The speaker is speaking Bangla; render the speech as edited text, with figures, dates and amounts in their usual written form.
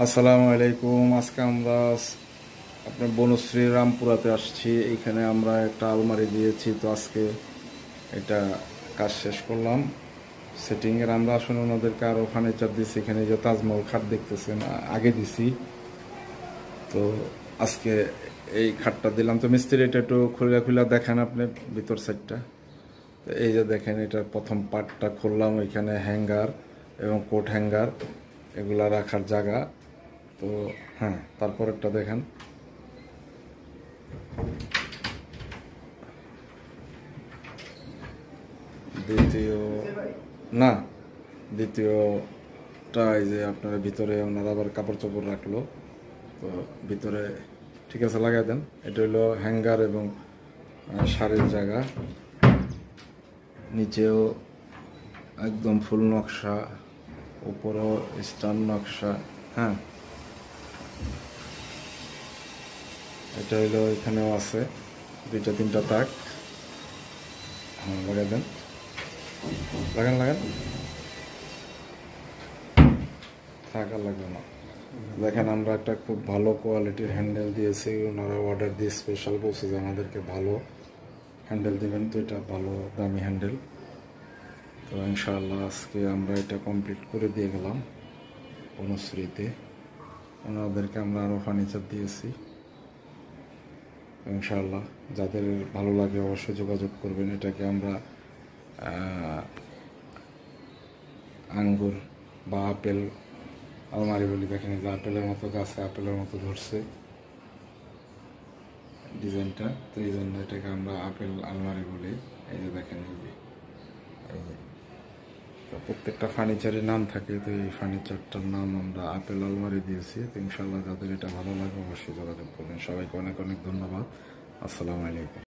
আসসালামু আলাইকুম। আজকে আমরা আপনার বনশ্রী রামপুরাতে আসছি। এইখানে আমরা একটা আলমারি দিয়েছি, তো আজকে এটা কাজ শেষ করলাম সেটিংয়ের। আমরা আসলে ওনাদেরকে আরও ফার্নিচার দিচ্ছি। এখানে যে তাজমহল খাট দেখতেছেন আগে দিছি, তো আজকে এই খাটটা দিলাম। তো মিস্ত্রি এটা একটু খুলে খুলে দেখেন আপনি ভিতর সাইডটা। তো এই যে দেখেন, এটার প্রথম পার্টটা খুললাম। এখানে হ্যাঙ্গার এবং কোট হ্যাঙ্গার এগুলা রাখার জায়গা। তো হ্যাঁ, তারপরেরটা দেখেন। দ্বিতীয় না, দ্বিতীয়টা এই যে আপনার ভিতরে ওনারা আবার কাপড় চোপড় রাখলো, তো ভিতরে ঠিক আছে লাগাই দেন। এটা হলো হ্যাঙ্গার এবং শাড়ির জায়গা। নিচেও একদম ফুল নকশা, উপরেও স্টার নকশা। হ্যাঁ, এটা হইলো এখানেও আছে দুইটা তিনটা তাক। হ্যাঁ, লাগাই দেন, লাগান লাগান, থাক আর লাগবে না। দেখেন, আমরা একটা খুব ভালো কোয়ালিটির হ্যান্ডেল দিয়েছি। ওনারা অর্ডার দিয়ে স্পেশাল বলছে যে আমাদেরকে ভালো হ্যান্ডেল দিবেন, তো এটা ভালো দামি হ্যান্ডেল। তো ইনশাআল্লাহ আজকে আমরা এটা কমপ্লিট করে দিয়ে গেলাম বনশ্রীতে। ওনাদেরকে আমরা আরও ফার্নিচার দিয়েছি। ইনশাআল্লাহ যাদের ভালো লাগে অবশ্যই যোগাযোগ করবেন। এটাকে আমরা আঙ্গুর বা আপেল আলমারি বলি। দেখেন, যে আপেলের মতো গাছে আপেলের মতো ধরছে ডিজাইনটা, তো এই জন্য এটাকে আমরা আপেল আলমারি বলি। এই যে দেখেন, এই যে তো প্রত্যেকটা ফার্নিচারের নাম থাকে, তো এই ফার্নিচারটার নাম আমরা আপেল আলমারি দিয়েছি। তো ইনশাল্লাহ যাদের এটা ভালো লাগে অবশ্যই যোগাযোগ করবেন। সবাইকে অনেক অনেক ধন্যবাদ। আসসালামু আলাইকুম।